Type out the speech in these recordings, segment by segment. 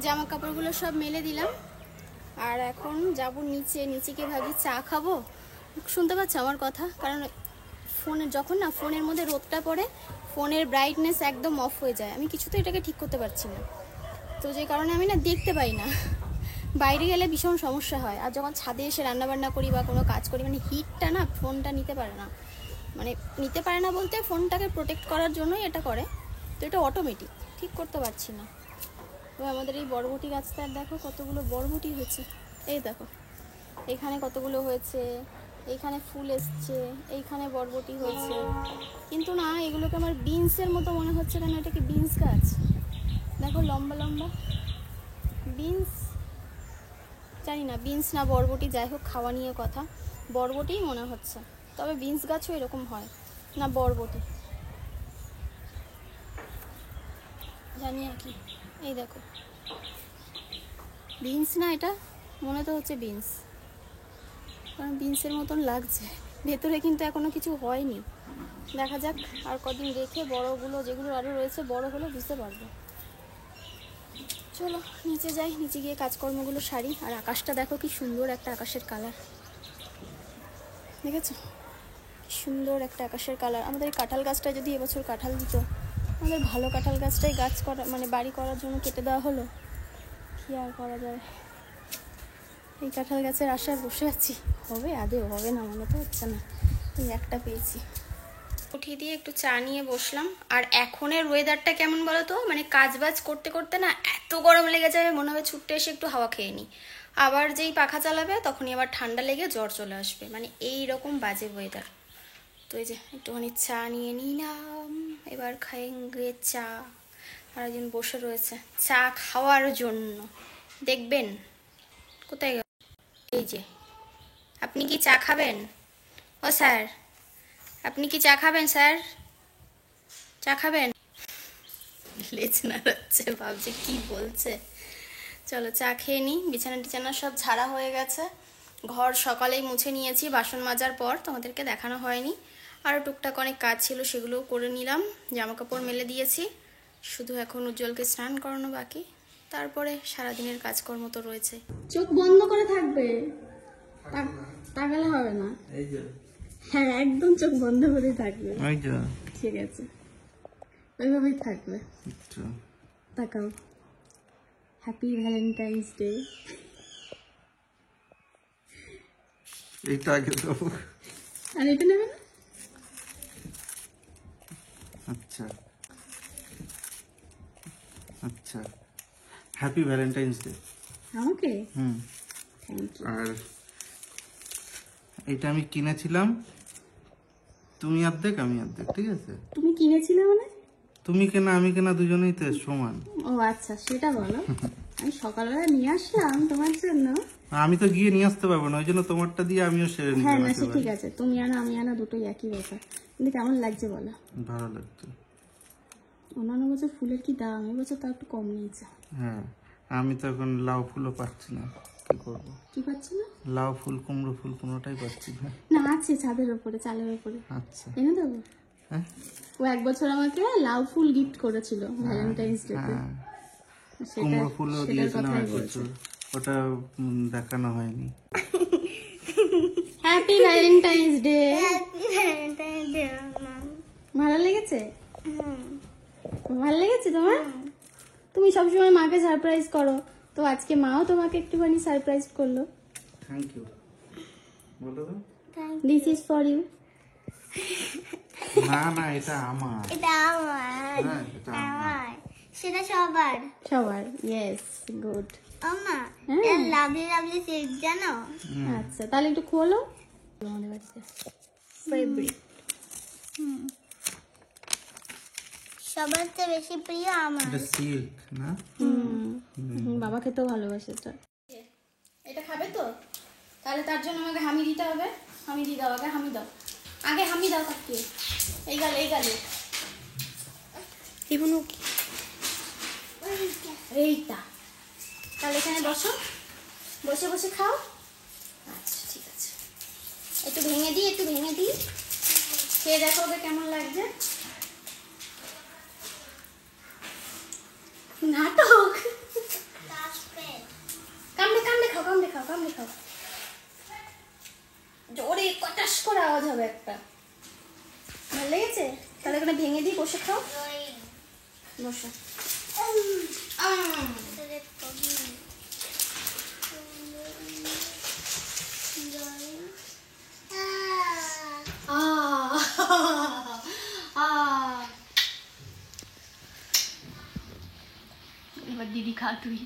জামা কাপড়গুলো সব মেলে দিলাম আর এখন যাব নিচে গিয়ে ভাবছি চা খাবো। শুনতে পাচ্ছ আমার কথা? কারণ ফোনে যখন না ফোনের মধ্যে রোদটা পড়ে ফোনের ব্রাইটনেস একদম অফ হয়ে যায়, আমি কিছুতে এটাকে ঠিক করতে পারছি না, তো যে কারণে আমি না দেখতে পাই না। বাইরে গেলে ভীষণ সমস্যা হয়, আর যখন ছাদে এসে রান্নাবান্না করি বা কোনো কাজ করি মানে হিটটা না ফোনটা নিতে পারে না, মানে নিতে পারে না বলতে ফোনটাকে প্রোটেক্ট করার জন্যই এটা করে, তো এটা অটোমেটিক, ঠিক করতে পারছি না। তো আমাদের এই বরবটি গাছটার দেখো কতগুলো বরবটি হয়েছে, এই দেখো এখানে কতগুলো হয়েছে, এইখানে ফুল এসছে, এইখানে বরবটি হয়েছে, কিন্তু না এগুলোকে আমার বিনসের মতো মনে হচ্ছে। কেন এটা কি বিনস গাছ? দেখো লম্বা লম্বা বিনস, জানি না বিনস না বরবটি, যাই হোক খাওয়া নিয়ে কথা, বরবটিই মনে হচ্ছে, তবে বিনস গাছও এরকম হয় না, বরবটি জানি আর কি। এই দেখো বিনস না, এটা মনে তো হচ্ছে বিনস, কারণ বিনসের মতন লাগছে, ভেতরে কিন্তু এখনো কিছু হয়নি। দেখা যাক আর কদিন রেখে বড়গুলো যেগুলো আরও রয়েছে বড় হলে বুঝতে পারবো। চলো নিচে যাই, নিচে গিয়ে কাজকর্মগুলো সারি। আর আকাশটা দেখো কি সুন্দর একটা আকাশের কালার, দেখেছো সুন্দর একটা আকাশের কালার। আমাদের এই কাঁঠাল গাছটা যদি এবছর কাঁঠাল দিত, আমাদের ভালো কাঁঠাল গাছটাই গাছ করা মানে বাড়ি করার জন্য কেটে দেওয়া হলো, কি আর করা যায়। এই কাঁঠাল গাছের আশায় বসে আছি, হবে আদেও হবে না মনে তো হচ্ছে না, এই একটা পেয়েছি। উঠিয়ে দিয়ে একটু চা নিয়ে বসলাম। আর এখনের ওয়েদারটা কেমন বলো তো, মানে কাজবাজ করতে করতে না এত গরম লেগে যাবে, মনে হবে ছুটতে এসে একটু হাওয়া খেয়ে নিই, আবার যেই পাখা চালাবে তখনই আবার ঠান্ডা লেগে জ্বর চলে আসবে, মানে এই রকম বাজে ওয়েদার। তো এই যে একটুখানি চা নিয়ে নিলাম, এবার খাইয়ে চা। আর একজন বসে রয়েছে চা খাওয়ার জন্য, দেখবেন কোথায় গেল, এই যে। আপনি কি চা খাবেন? ও স্যার, আপনি কি চা খাবেন স্যার? চা খাবেন? লেজ নাড়াচ্ছে, ভাবছে কি বলছে। চলো চা খেয়ে নিই। বিছানা টিছানা সব ঝাড়া হয়ে গেছে, ঘর সকালেই মুছে নিয়েছি বাসন মাজার পর, তোমাদেরকে দেখানো হয়নি। আরও টুকটাক অনেক কাজ ছিল সেগুলোও করে নিলাম, জামা কাপড় মেলে দিয়েছি, শুধু এখন উজ্জ্বলকে স্নান করানো বাকি, তারপরে সারাদিনের কাজকর্ম তো রয়েছে। চোখ বন্ধ করে থাকবে, তাকালে হবে না। হ্যাঁ একদম চোখ বন্ধ করে থাকবে, ঠিক আছে ওইভাবেই থাকবে। তাকাও, হ্যাপি ভ্যালেন্টাইন্স ডে। এইটা আগে দাও। আর এটা নেবে না? আচ্ছা আচ্ছা, হ্যাপি ভ্যালেন্টাইন্স ডে আমাকে। Thank you. আর এটা আমি কিনেছিলাম, তুমি অর্ধেক আমি অর্ধেক, ঠিক আছে? তুমি কিনেছিলে মানে? তুমি কেনা আমি কেনা দুজনেই তো সমান। ও আচ্ছা সেটা বলো। আমি সকালবেলা নিয়ে আসলাম তোমার জন্য। আমি তো গিয়ে নিয়ে আসতে পারবো না, ওই জন্য তোমারটা দিয়ে আমিও সেরে নিলাম। হ্যাঁ না সে ঠিক আছে, তুমি আনো আমি আনা দুটোই একই ব্যাপার। কিন্তু কেমন লাগছে বলো? ভালো লাগছে। অন্যান্য বছর ফুলের কি দাম, এই বছর তাও একটু কম নিয়েছে। হ্যাঁ আমি তো এখন লাউ ফুলও পাচ্ছি না, কি করবো? কি পাচ্ছি না? লাউ ফুল কুমড়ো ফুল কোনোটাই পাচ্ছি না। না আছে ছাদের উপরে, চালের উপরে। আচ্ছা এনে দেবো। হ্যাঁ ও এক বছর আমাকে লাউ ফুল গিফট করেছিল ভ্যালেন্টাইন্স ডে তে। কুমড়ো ফুলও দিয়েছিলাম এক বছর, ওটা দেখানো হয়নি। Happy Valentine's day. ভালো লেগেছে? ভালো লেগেছে তোমার? তুমি সবসময় মাকে সারপ্রাইজ করো, তো আজকে মাও তোমাকে একটুখানি সারপ্রাইজ করলো। থ্যাংক ইউ বলো তো। This is for you. না না এটা আমার, এটা আমার, হ্যাঁ এটা আমার। সেটা সবার সবার, ইয়েস গুড। আমা এটা লাভলি লাভলি সেট জানো। আচ্ছা তাহলে একটু খোলো। আমাদের বাড়িতে ফেভারিট, সবার চেয়ে বেশি প্রিয় আমার। এটা সিল্ক না? বাবা খেতেও ভালোবাসে এটা। এটা খাবে তো? তাহলে তার জন্য আমাকে হামি দিতে হবে। হামি দিয়ে দাও, আগে হামি দাও, আগে হামি দাও। তাকে এই গালে এই গালে ইবনু কি এইটা। তাহলে এখানে বসো, বসে বসে খাও। আচ্ছা ঠিক আছে, একটু ভেঙে দিই, একটু ভেঙে দিই, খেয়ে দেখো ওকে কেমন লাগছে। নাটক সামনে খাও। জোরে কটাস করে আওয়াজ হবে একটা। ভালো লেগেছে? তাহলে এখানে ভেঙে দিয়ে বসে খাও। বসো। এবার দিদি খা তুই।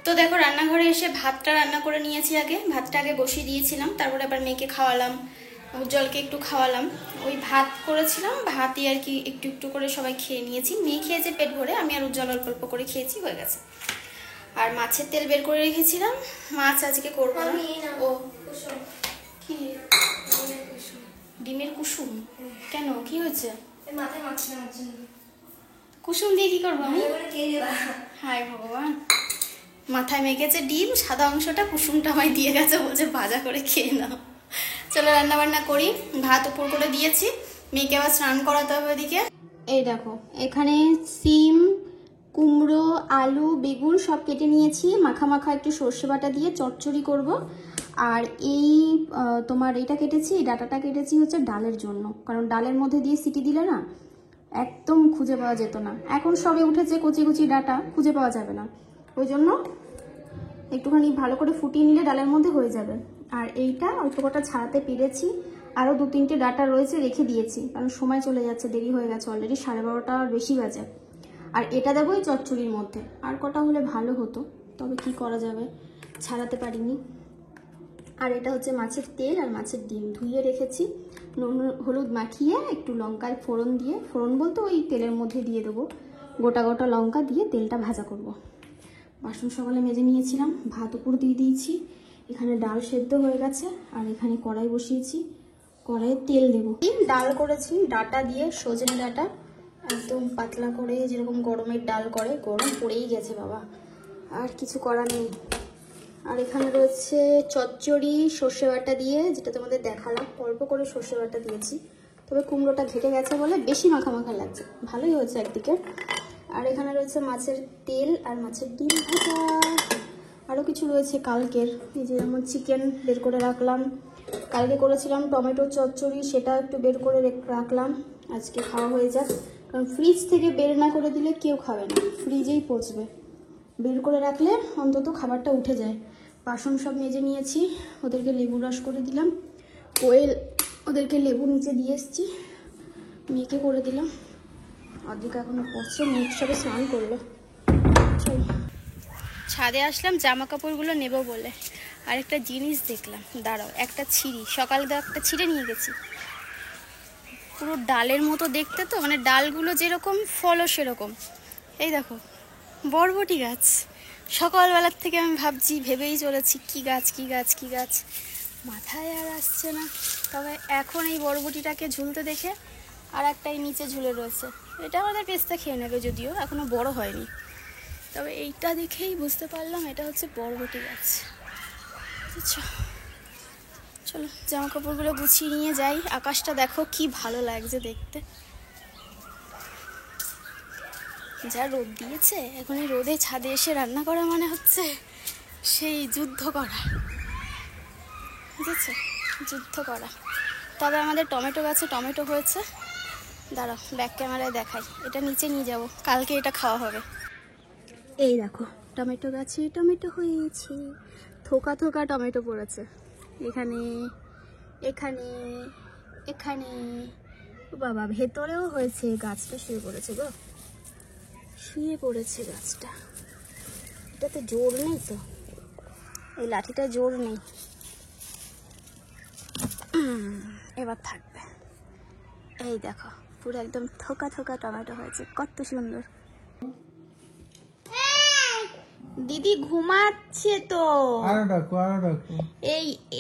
তো দেখো রান্নাঘরে এসে ভাতটা রান্না করে নিয়েছি। ভাতটা আগে বসিয়ে দিয়েছিলাম, তারপরে আবার মেয়েকে খাওয়ালাম, উজ্জ্বলকে একটু খাওয়ালাম। ওই ভাত করেছিলাম, ভাতই আর কি একটু একটু করে সবাই খেয়ে নিয়েছি। মেয়ে খেয়েছে পেট ভরে, আমি আর উজ্জ্বল অল্প অল্প করে খেয়েছি, হয়ে গেছে। আর মাছের তেল বের করে রেখেছিলাম, মাছ আজকে করবো না। ও কি ডিমের কুসুম? কেন, কি হয়েছে? কুসুম দিয়ে কি করবো আমি? হায় ভগবান, মাথায় মেখেছে ডিম, সাদা অংশটা কুসুমটা আমায় দিয়ে গেছে, বলছে ভাজা করে খেয়ে নাও। চলো রান্না বান্না করি। ভাত উপর করে দিয়েছি, মেয়েকে আবার স্নান করাতে হবে ওদিকে। এই দেখো এখানে সিম, কুমড়ো, আলু, বেগুন সব কেটে নিয়েছি। মাখা মাখা একটু সর্ষে বাটা দিয়ে চচ্চড়ি করব। আর এই তোমার এটা কেটেছি, এই ডাটাটা কেটেছি হচ্ছে ডালের জন্য, কারণ ডালের মধ্যে দিয়ে সিটি দিলে না একদম খুঁজে পাওয়া যেত না। এখন সবে উঠেছে কচি কচি ডাটা, খুঁজে পাওয়া যাবে না। ওই জন্য একটুখানি ভালো করে ফুটিয়ে নিলে ডালের মধ্যে হয়ে যাবে। আর এইটা অল্প কটা ছাড়াতে পেরেছি, আরও 2-3টে ডাটা রয়েছে, রেখে দিয়েছি, কারণ সময় চলে যাচ্ছে, দেরি হয়ে গেছে অলরেডি, 12:30 আর বেশি বাজে। আর এটা দেবো এই চচ্চড়ির মধ্যে। আর কটা হলে ভালো হতো, তবে কি করা যাবে, ছাড়াতে পারিনি। আর এটা হচ্ছে মাছের তেল আর মাছের ডিম ধুয়ে রেখেছি, নুন হলুদ মাখিয়ে একটু লঙ্কার ফোড়ন দিয়ে, ফোড়ন বলতে ওই তেলের মধ্যে দিয়ে দেবো, গোটা গোটা লঙ্কা দিয়ে তেলটা ভাজা করব। বাসন সকালে মেজে নিয়েছিলাম, ভাত উপর দিয়ে দিয়েছি, এখানে ডাল সেদ্ধ হয়ে গেছে। আর এখানে কড়াই বসিয়েছি, কড়াইয়ে তেল দেবো। ডাল করেছি ডাটা দিয়ে, সজনে ডাটা একদম পাতলা করে, যেরকম গরমের ডাল করে, গরম পড়েই গেছে বাবা, আর কিছু করার নেই। আর এখানে রয়েছে চচ্চড়ি সর্ষে বাটা দিয়ে, যেটা তোমাদের দেখালাম, অল্প করে সর্ষে বাটা দিয়েছি, তবে কুমড়োটা ঘেটে গেছে বলে বেশি মাখা মাখা লাগছে, ভালোই হয়েছে একদিকে। আর এখানে রয়েছে মাছের তেল আর মাছের ডিম ভাজা, আরও কিছু রয়েছে কালকের, এই যে যেমন চিকেন বের করে রাখলাম, কালকে করেছিলাম টমেটোর চচ্চড়ি, সেটা একটু বের করে রাখলাম, আজকে খাওয়া হয়ে যাক। কারণ ফ্রিজ থেকে বের না করে দিলে কেউ খাবে না, ফ্রিজেই পচবে, বের করে রাখলে অন্তত খাবারটা উঠে যায়। বাসন সব মেজে নিয়েছি, ওদেরকে লেবু রস করে দিলাম, কোয়েল ওদেরকে লেবু নিচে দিয়ে এসেছি, মেয়েকে করে দিলাম, অর্ধেক এখনো পড়ছে, মেয়ে সবে স্নান করলো। ছাদে আসলাম জামা কাপড়গুলো নেবো বলে, আর একটা জিনিস দেখলাম, দাঁড়াও, একটা ছিঁড়ি, সকালে তো একটা ছিঁড়ে নিয়ে গেছি, পুরো ডালের মতো দেখতে, তো মানে ডালগুলো যেরকম ফলও সেরকম। এই দেখো বরবটি গাছ, সকালবেলার থেকে আমি ভেবেই চলেছি কি গাছ কি গাছ কি গাছ, মাথায় আর আসছে না। তবে এখন এই বরবটিটাকে ঝুলতে দেখে আর একটাই নিচে ঝুলে রয়েছে, এটা আমাদের পেস্তা খেয়ে নেবে, যদিও এখনো বড় হয়নি, তবে এইটা দেখেই বুঝতে পারলাম এটা হচ্ছে বরবটি গাছ। বুঝছো, চলো জামা কাপড়গুলো গুছিয়ে নিয়ে যাই। আকাশটা দেখো কি ভালো লাগছে দেখতে, যা রোদ দিয়েছে, এখন এই রোদে ছাদে এসে রান্না করা মানে হচ্ছে সেই যুদ্ধ করা, বুঝেছো, যুদ্ধ করা। তবে আমাদের টমেটো গাছে টমেটো হয়েছে, দাঁড়াও ব্যাক ক্যামেরায় দেখাই, এটা নিচে নিয়ে যাব, কালকে এটা খাওয়া হবে। এই দেখো টমেটো গাছে টমেটো হয়েছে, থোকা থোকা টমেটো পড়েছে, এখানে এখানে এখানে, বাবা ভেতরেও হয়েছে, গাছটা শুয়ে পড়েছে গো, শুয়ে পড়েছে গাছটা, এটাতে জোর নেই তো, এই লাঠিটা জোর নেই, এবার থাকবে। এই দেখো পুরো একদম থোকা থোকা টমেটো হয়েছে, কত সুন্দর। দিদি ঘুমাচ্ছে তো,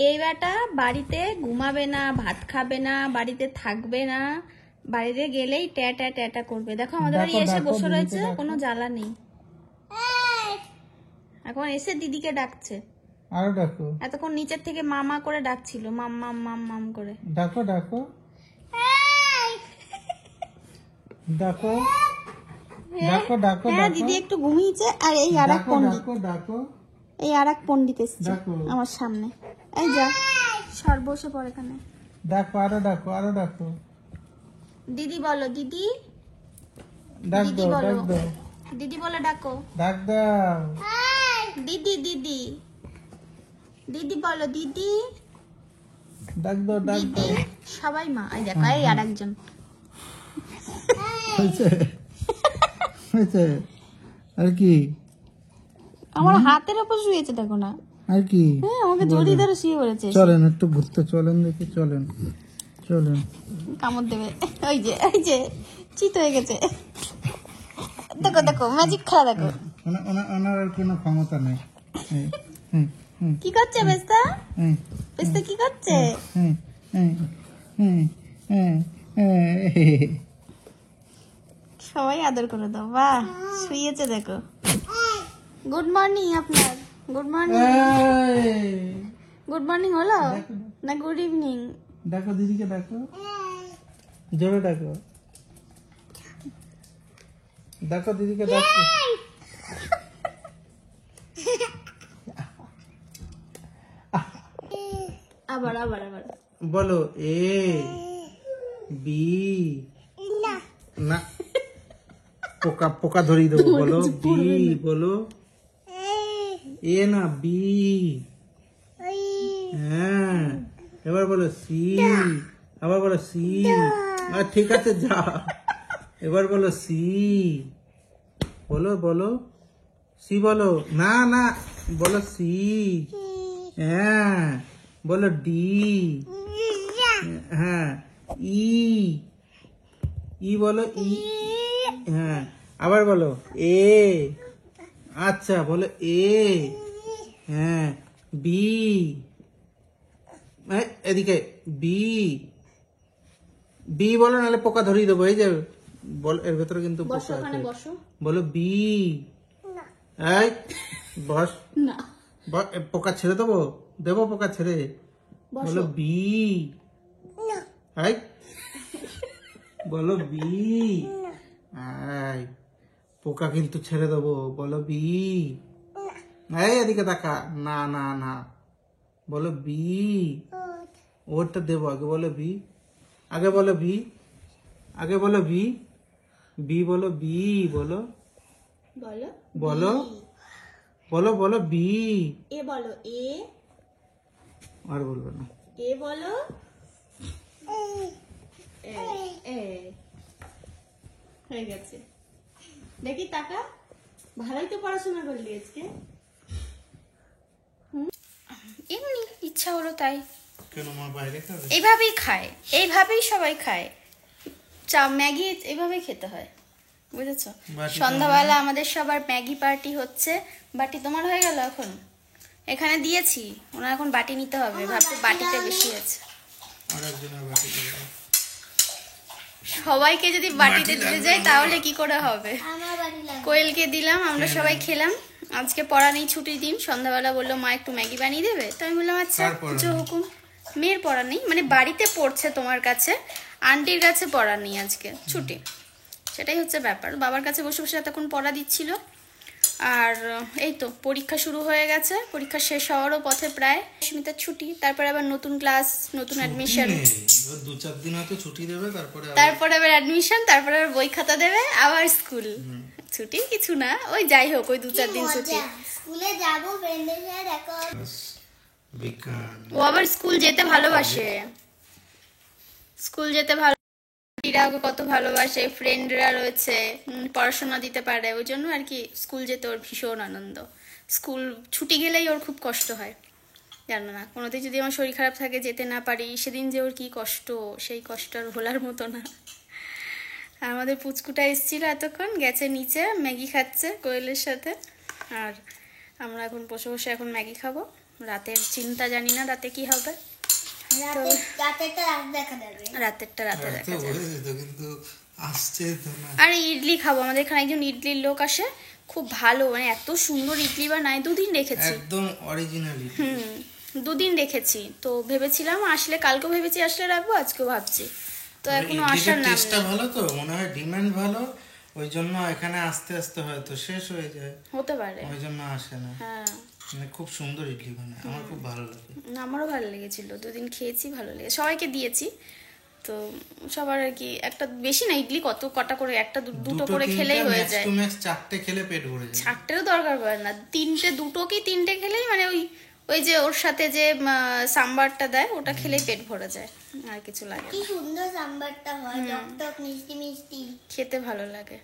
এই বেটা বাড়িতে ঘুমাবে না, ভাত খাবে না, বাড়িতে থাকবে না, বাড়িতে গেলেই ট্যাটা ট্যাটা করবে। দেখো আমাদের বাড়ি এসে বসে রয়েছে, কোনো জ্বালা নেই, এখন এসে দিদিকে ডাকছে, আরো ডাকো, এতক্ষণ নিচের থেকে মামা করে ডাকছিল, মাম মাম মাম মাম করে, ডাকো ডাকো ডাকো ডাকো ডাকো, হ্যাঁ দিদি একটু ঘুমিয়েছে, আর এই আর এক ডাকো ডাকো ডাকো, এই আর এক পণ্ডিত এসছে ডাকো। আমার সামনে। এই যা সর, বসে পড় এখানে। ডাকো, আরো ডাকো। দিদি বলো, দিদি। ডাক দিদি দাও, বলো, ডাক দাও, দিদি বলে ডাকো। ডাক দাও। দিদি দিদি দিদি বলো, দিদি ডাক দাও, ডাক দিদি। দাও। সবাই মা। এই দেখো, এই আর একজন। হয়েছে, হয়েছে। আর কি? আমার হাতের উপর শুয়েছে, দেখো না। আর কি? হ্যাঁ, আমাকে জড়িয়ে ধরে শুয়ে পড়েছে। চলেন একটু ঘুরতে, চলেন দেখি, চলেন। কামড় দেবে। ওই যে চিত হয়ে গেছে। দেখো দেখো, ম্যাজিক খেলা দেখো। ওনার আর কোনো ক্ষমতা নেই। হুম, হুম, কি করছে পেস্তা? হুম, পেস্তা কি করছে? হুম, হুম, হুম, হুম, হুম। সবাই আদর করে দাও। বাহ, শুয়েছে দেখো। গুড মর্নিং আপনার। Good morning. গুড মর্নিং হলো না গুড ইভিনিং? ডাকো দিদিকে, ডাকো জোরে, ডাকো দিদিকে, ডাকো। আবার আবার আবার বলো এ বি। না, পোকা ধরিয়ে দেবো। বলো বি, বলো এ না বি। হ্যাঁ, এবার বলো সি, আবার বলো সি। ঠিক আছে, যা। এবার বলো সি, বলো সি, বলো না, বলো সি। হ্যাঁ, বলো ডি। হ্যাঁ, ই বলো ই। হ্যাঁ, আবার বলো এ। আচ্ছা, বলো এ। হ্যাঁ, বি। এদিকে বি বলো, নাহলে পোকা ধরিয়ে দেবো। এই যে বল, এর ভেতরে কিন্তু বসো, পোকা ওখানে আছে। বসো। বলো বি। এই বস। না, পোকা ছেড়ে দেবো পোকা ছেড়ে। বলো বি। এই বলো বি। এই পোকা কিন্তু ছেড়ে দেবো। বলো বি। এই এদিকে তাকা। না, বলো বি। ওরটা দেবো, আগে বলো বি। বলো বি। বলো বি। বলো বি। বলো বি। এ বলো এ। আর বলবে না। এ বলো এ। হয়ে গেছে। দেখি টাকা। ভালোই তো পড়াশোনা করলি আজকে। এমনি ইচ্ছা হলো তাই। কেন মা বাইরে খাবে? এইভাবেই সবাই খায়। ম্যাগি এইভাবেই খেতে হয়, বুঝেছো? সন্ধ্যাবেলা আমাদের সবার ম্যাগি পার্টি হচ্ছে। বাটি তোমার হয়ে গেল এখন? এখানে দিয়েছি, ওনার এখন বাটি নিতে হবে। ভাবতে বাটিতে বেশি আছে। সবাইকে যদি বাটিতে দিতে যাই তাহলে কি করে হবে? কোয়েলকে দিলাম, আমরা সবাই খেলাম। আজকে পড়া নেই, ছুটির দিন। সন্ধ্যাবেলা বললো মা একটু ম্যাগি বানিয়ে দেবে, তো আমি বললাম আচ্ছা যে হুকুম। মেয়ের পড়া নেই, মানে বাড়িতে পড়ছে তোমার কাছে, আন্টির কাছে পড়া নেই, আজকে ছুটি। সেটাই হচ্ছে ব্যাপার। বাবার কাছে বসে বসে এতক্ষণ পড়া দিচ্ছিল। আর এই তো পরীক্ষা শুরু হয়ে গেছে, পরীক্ষা শেষ হওয়ারও পথে প্রায়। স্মিতার ছুটি, তারপরে আবার নতুন ক্লাস, নতুন অ্যাডমিশন। 2-4 দিন হয়তো ছুটি দেবে, তারপরে আবার অ্যাডমিশন, তারপরে আবার বই খাতা দেবে, আবার স্কুল। ছুটি কিছু না, ওই যাই হোক, ওই 2-4 দিন ছুটি। স্কুলে যাবো, ফ্রেন্ডের সাথে দেখা ও আবার স্কুল যেতে ভালোবাসে। স্কুল যেতে ভালো, ওকে কত ভালোবাসে, ফ্রেন্ডরা রয়েছে, পড়াশোনা দিতে পারে, ওই জন্য আর কি স্কুল যেতে ওর ভীষণ আনন্দ। স্কুল ছুটি গেলেই ওর খুব কষ্ট হয়, জানো না? কোনোদিন যদি আমার শরীর খারাপ থাকে, যেতে না পারি, সেদিন যে ওর কি কষ্ট, সেই কষ্ট আর ভোলার মতো না। আর আমাদের পুচকুটা এসেছিল এতক্ষণ, গেছে নিচে, ম্যাগি খাচ্ছে কোয়েলের সাথে। আর আমরা এখন বসে বসে এখন ম্যাগি খাবো। রাতের চিন্তা, জানি না রাতে কি হবে। রাতেরটা রাতে দেখা যাবে। আর ইডলি খাবো, আমাদের এখানে একজন ইডলির লোক আসে, খুব ভালো, মানে এত সুন্দর ইডলি বানায়। 2 দিন রেখেছি, একদম অরিজিনাল। 2 দিন রেখেছি। তো ভেবেছিলাম আসলে, কালকেও ভেবেছি আসলে রাখবো, আজকেও ভাবছি। তো এখনো আসার নাম নেই। ভালো, তো মনে হয় ডিমান্ড ভালো। ওই জন্য এখানে আস্তে আস্তে হয়তো শেষ হয়ে যায়, হতে পারে। ওই জন্য আসে না। হ্যাঁ, মানে খুব সুন্দর ইডলি বানায়, আমার খুব ভালো লাগে। না, আমারও ভালো লেগেছিল, দুদিন খেয়েছি, ভালো লেগে সবাইকে দিয়েছি। তো সবার আর কি একটা বেশি না, ইডলি কত কটা করে, একটা দুটো করে খেলেই হয়ে যায়। টু ম্যাক্স 4টে খেলে পেট ভরে যায়। 4টেরও দরকার পড়ে না, 3টে, দুটো কি 3টে খেলেই মানে ওই ওই যে ওর সাথে যে সাম্বারটা দেয় ওটা খেলেই পেট ভরে যায়, আর কিছু লাগে কি না, সুন্দর সাম্বারটা হয়, টক টক মিষ্টি মিষ্টি। খেতে ভালো লাগে।